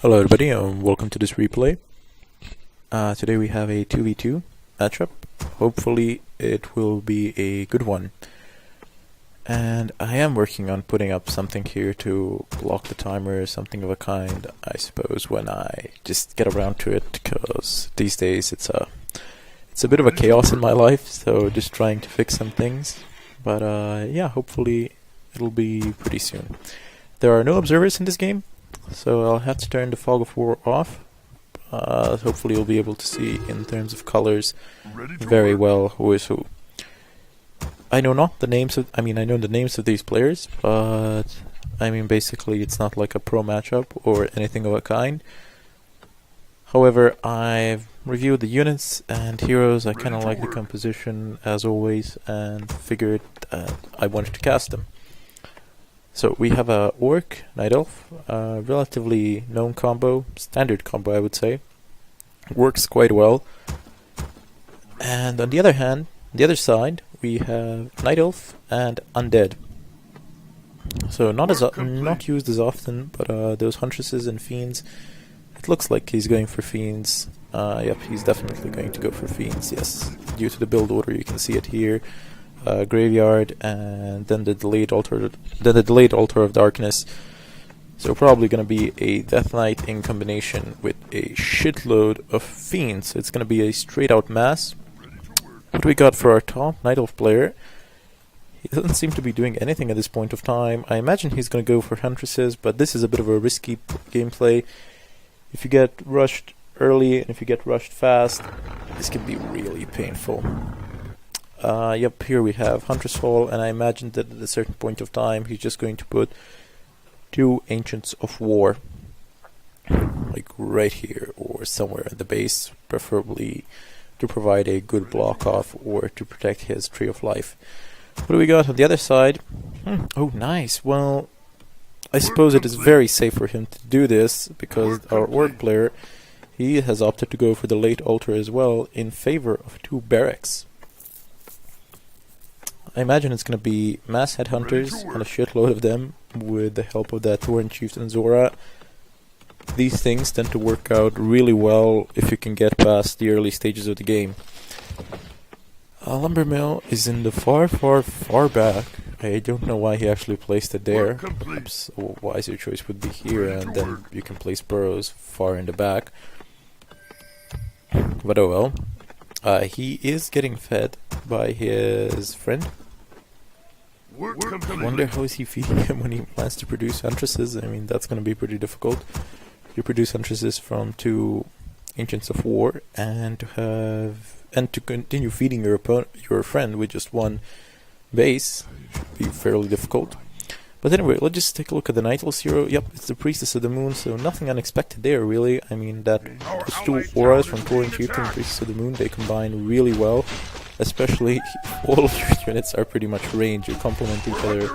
Hello everybody and welcome to this replay. Today we have a 2v2 matchup. Hopefully it will be a good one. And I am working on putting up something here to block the timer, something of a kind, I suppose, when I just get around to it, because these days it's a bit of a chaos in my life, so just trying to fix some things. But yeah, hopefully it'll be pretty soon. There are no observers in this game, so I'll have to turn the fog of war off. Hopefully you'll be able to see in terms of colors very well who is who. I know not the names of, I know the names of these players, but basically it's not like a pro matchup or anything of a kind. However, I've reviewed the units and heroes. I kinda like the composition as always and figured that I wanted to cast them. So we have a Orc, Night Elf, relatively known combo, standard combo I would say. Works quite well. And on the other hand, the other side, we have Night Elf and Undead. So not used as often, but those Huntresses and Fiends, it looks like he's going for Fiends. Yep, he's definitely going to go for Fiends, yes. Due to the build order, you can see it here. Graveyard, and then the delayed altar of darkness. So probably going to be a Death Knight in combination with a shitload of Fiends. It's going to be a straight out mass. What we got for our top Night Elf player, he doesn't seem to be doing anything at this point of time. I imagine he's going to go for Huntresses, but this is a bit of a risky gameplay. If you get rushed early and if you get rushed fast, this can be really painful. Yep, here we have Huntress Hall, and I imagine that at a certain point of time he's just going to put 2 Ancients of War, like right here or somewhere at the base, preferably to provide a good block off or to protect his Tree of Life. What do we got on the other side? Oh, nice. Well, I suppose it is very safe for him to do this, because our Orc player, he has opted to go for the late altar as well in favor of 2 barracks. I imagine it's going to be mass headhunters and a shitload of them with the help of that Tauren Chieftain Zora. These things tend to work out really well if you can get past the early stages of the game. Lumber Mill is in the far back. I don't know why he actually placed it there. Perhaps a wiser choice would be here, and then you can place burrows far in the back. But oh well. He is getting fed by his friend. I wonder how is he feeding him when he plans to produce Huntresses. That's going to be pretty difficult. You produce Huntresses from 2 Ancients of War, and to continue feeding your friend with just 1 base should be fairly difficult. But anyway, let's just take a look at the Night Elf hero. Yep, it's the Priestess of the Moon, so nothing unexpected there really. Those 2 auras from Tauren Chieftain and Priestess of the Moon, they combine really well. Especially all of your units are pretty much range, you complement each other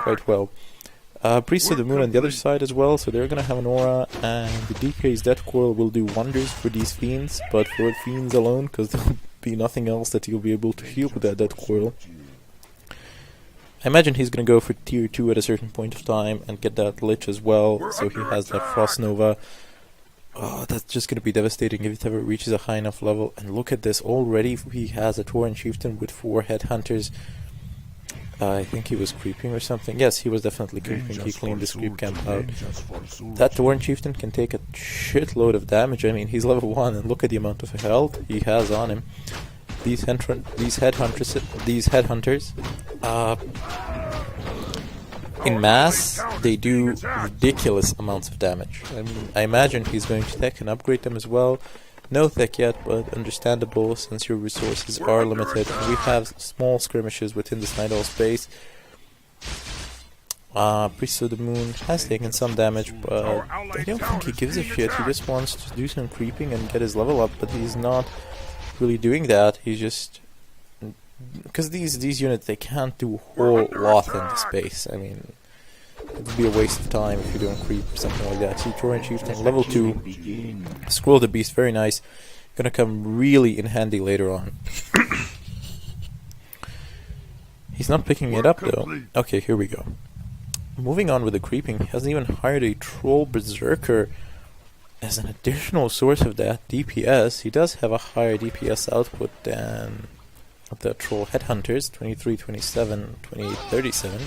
quite well. Priest of the Moon on the other side as well, so they're gonna have an aura, and the DK's Death Coil will do wonders for these Fiends, but for Fiends alone, because there'll be nothing else that you'll be able to heal with that Death Coil. I imagine he's gonna go for tier 2 at a certain point of time and get that Lich as well, so he has that Frost Nova. Oh, that's just going to be devastating if it ever reaches a high enough level. And look at this, already he has a Tauren Chieftain with 4 Headhunters. I think he was creeping or something. Yes, he was definitely creeping. He cleaned this creep camp out. That Tauren Chieftain can take a shitload of damage. He's level 1, and look at the amount of health he has on him. These Headhunters, in mass, they do ridiculous amounts of damage. I imagine he's going to tech and upgrade them as well. No tech yet, but understandable since your resources are limited. We have small skirmishes within this Night Elf space. Priest of the Moon has taken some damage, but I don't think he gives a shit. He just wants to do some creeping and get his level up, but he's not really doing that. He's just... because these units, they can't do a whole lot in the space. It would be a waste of time if you don't creep something like that. See, Tauren Chieftain, level 2, Scroll of the Beast, very nice. Gonna come really in handy later on. He's not picking it up though. Okay, here we go. Moving on with the creeping, he hasn't even hired a Troll Berserker as an additional source of that DPS, he does have a higher DPS output than the troll headhunters, 23, 27, 28, 37.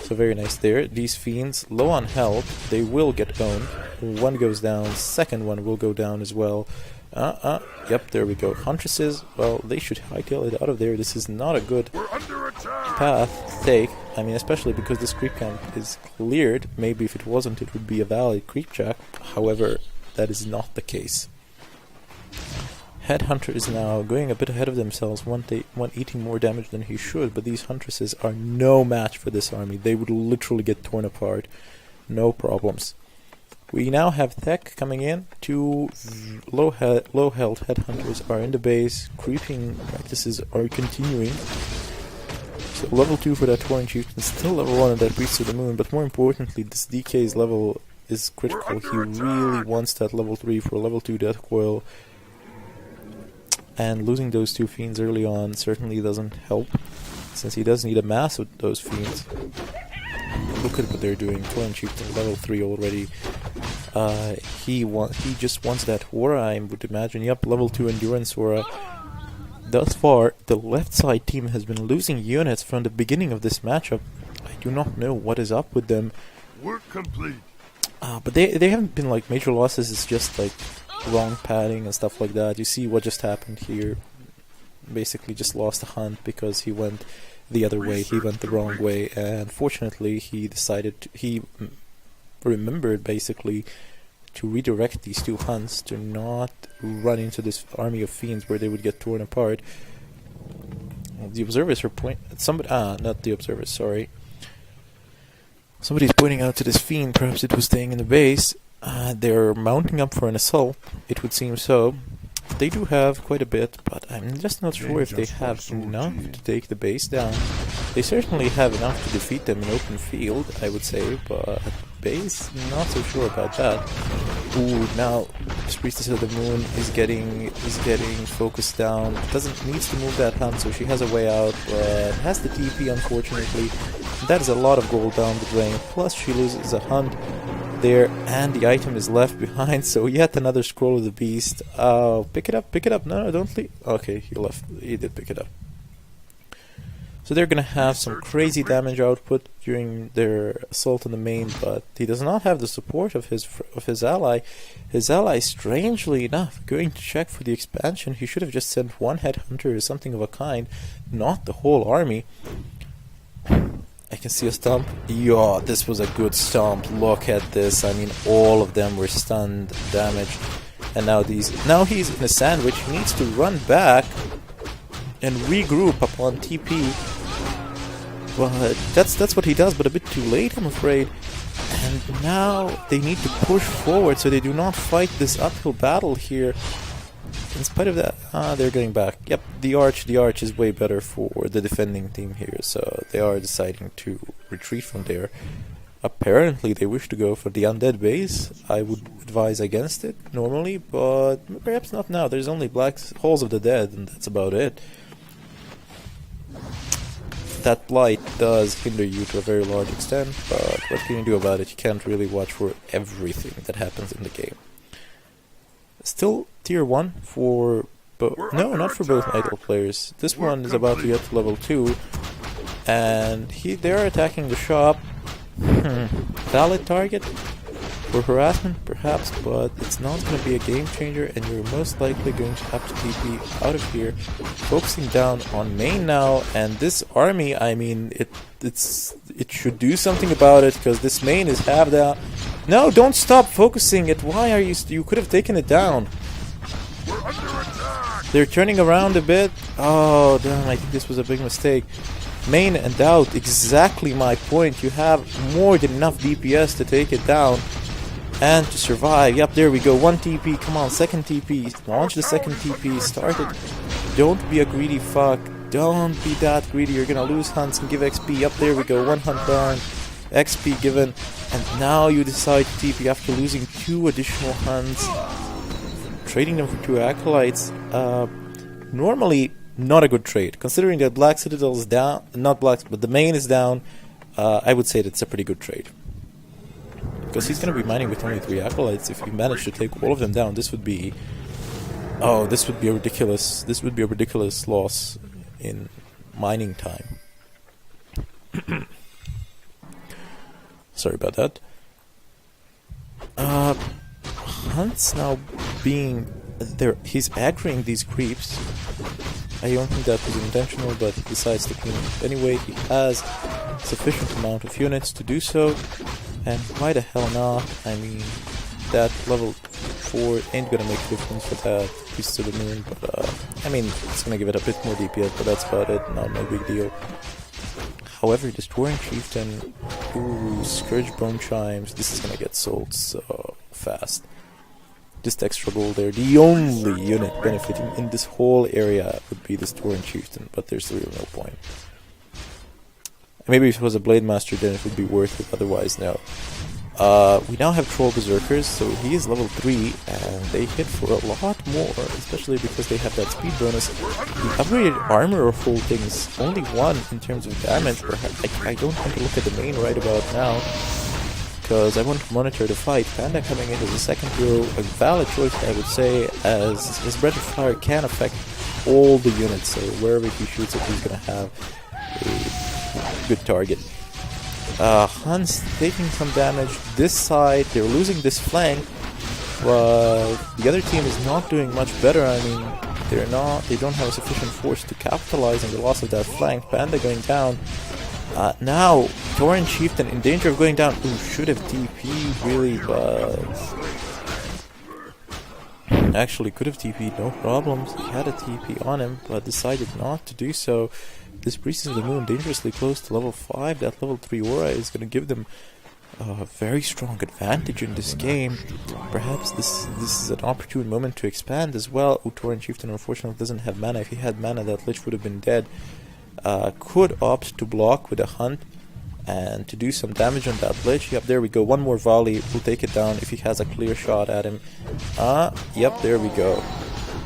So very nice there. These fiends, low on health, they will get owned. One goes down, second one will go down as well. Yep, there we go. Huntresses, well, they should hightail it out of there. This is not a good path to take. I mean, especially because this creep camp is cleared. Maybe if it wasn't, it would be a valid creep check. However, that is not the case. Headhunter is now going a bit ahead of themselves, one eating more damage than he should, but these huntresses are no match for this army. They would literally get torn apart. No problems. We now have Tech coming in. Two low health headhunters are in the base. Creeping practices are continuing. So level 2 for that Torrent Chieftain, still level 1 of that Priest of the Moon, but more importantly, this DK's level is critical. He really wants that level 3 for a level 2 Death Coil. And losing those two fiends early on certainly doesn't help, since he does need a mass of those fiends. Look at what they're doing. Torrent Chieftain level 3 already. He just wants that aura, I would imagine. Yep, level 2 endurance aura. Thus far, the left side team has been losing units from the beginning of this matchup. I do not know what is up with them. Work complete. But they haven't been like major losses. It's just like wrong padding and stuff like that. You see what just happened here. Basically just lost a hunt because he went the other way. He went the wrong way, and fortunately he decided he remembered basically to redirect these two hunts to not run into this army of fiends where they would get torn apart. The observers are not the observers, sorry. Somebody's pointing out to this fiend, perhaps it was staying in the base. They're mounting up for an assault, it would seem so. They do have quite a bit, but I'm just not sure if they have enough to take the base down. They certainly have enough to defeat them in open field, I would say, but base, not so sure about that. Ooh, now this Priestess of the Moon is getting focused down. Needs to move that hunt, so she has a way out, but has the TP, unfortunately. That is a lot of gold down the drain. Plus she loses a hunt there, and the item is left behind, so yet another Scroll of the Beast. Pick it up. No, don't leave. Okay, he did pick it up. So they're gonna have some crazy damage output during their assault on the main, but he does not have the support of his ally. His ally, strangely enough, going to check for the expansion. He should have just sent one headhunter or something of a kind, not the whole army. I can see a stomp. Yeah, this was a good stomp. Look at this. I mean, all of them were stunned, damaged, and now he's in a sandwich. He needs to run back and regroup upon TP. But that's what he does, but a bit too late, I'm afraid. And now they need to push forward so they do not fight this uphill battle here. In spite of that, they're getting back. Yep, the arch is way better for the defending team here, so they are deciding to retreat from there. Apparently they wish to go for the undead base. I would advise against it normally, but perhaps not now. There's only black holes of the dead, and that's about it. That blight does hinder you to a very large extent, but what can you do about it? You can't really watch for everything that happens in the game. Still tier 1 for no, not for both idle players. This one is about to get to level 2, and they're attacking the shop. Valid target for harassment, perhaps, but it's not going to be a game changer, and you're most likely going to have to TP out of here. Focusing down on main now, and this army, I mean, it should do something about it, because this main is halved out. No, don't stop focusing it. Why are you could have taken it down. They're turning around a bit. Oh, damn, I think this was a big mistake. Main and out, exactly my point. You have more than enough DPS to take it down and to survive. Yep, there we go. One TP, come on, second TP. Launch the second TP, start it. Don't be a greedy fuck. Don't be that greedy. You're gonna lose hunts and give XP. Yep, there we go. One hunt down, XP given, and now you decide to TP after losing 2 additional hunts, trading them for 2 acolytes. Normally not a good trade, considering that Black Citadel is down, not Black, but the main is down. I would say that's a pretty good trade, because he's going to be mining with only 3 acolytes. If he managed to take all of them down, this would be... Oh, this would be a ridiculous... This would be a ridiculous loss in mining time. Sorry about that. Hunt's now being... He's aggroing these creeps. I don't think that was intentional, but he decides to clean up anyway. He has sufficient amount of units to do so, and why the hell not? I mean, that level 4 ain't gonna make a difference for that piece to the moon, but I mean, it's gonna give it a bit more DPS, but that's about it. No big deal. However, this Tauren Chieftain, ooh, Scourge Bone Chimes, this is gonna get sold so fast. Just extra gold there. The only unit benefiting in this whole area would be this Tauren Chieftain, but there's really no point. Maybe if it was a Blade Master, then it would be worth it, otherwise no. We now have Troll Berserkers, so he is level 3, and they hit for a lot more, especially because they have that speed bonus. The upgraded armor of whole things, only 1 in terms of damage. I don't want to look at the main right about now, because I want to monitor the fight. Panda coming in as a second hero, a valid choice I would say, as his Breath of Fire can affect all the units, so wherever he shoots it, he's going to have a good target. Hunt's taking some damage this side, they're losing this flank, but the other team is not doing much better. I mean, they don't have a sufficient force to capitalize on the loss of that flank. Panda going down. Now, Tauren Chieftain in danger of going down. Ooh, should have TP'd really, but... Actually, could have TP'd, no problems. He had a TP on him, but decided not to do so. This Priest of the Moon dangerously close to level 5. That level 3 aura is going to give them a very strong advantage in this game. Perhaps this is an opportune moment to expand as well. Tauren Chieftain unfortunately doesn't have mana. If he had mana, that Lich would have been dead. Could opt to block with a Hunt and to do some damage on that Lich. Yep, there we go. One more volley will take it down if he has a clear shot at him. Yep, there we go.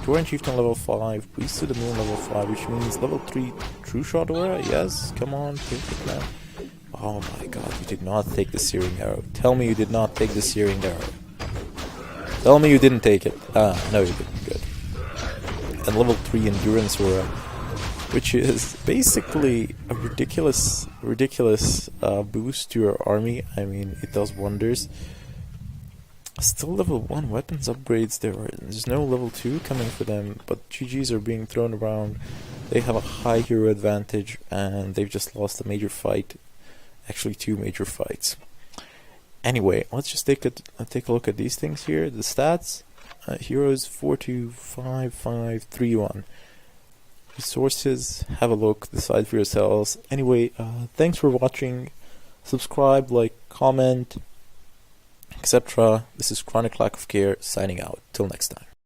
Tauren Chieftain level 5, Priest to the Moon level 5, which means level 3 True Shot Aura. Yes, come on, take it now. Oh my god, you did not take the Searing Arrow. Tell me you did not take the Searing Arrow. Tell me you didn't take it. No you didn't. Good. And level 3 Endurance Aura, which is basically a ridiculous boost to your army. I mean, it does wonders. Still level 1 weapons upgrades. There's no level 2 coming for them, but GGs are being thrown around. They have a high hero advantage, and they've just lost a major fight. Actually, 2 major fights. Anyway, let's just take a look at these things here. The stats: heroes 4-2-5-5-3-1. Resources, have a look, decide for yourselves. Anyway, thanks for watching. Subscribe, like, comment, etc. This is Chronic Lack of Care signing out. Till next time.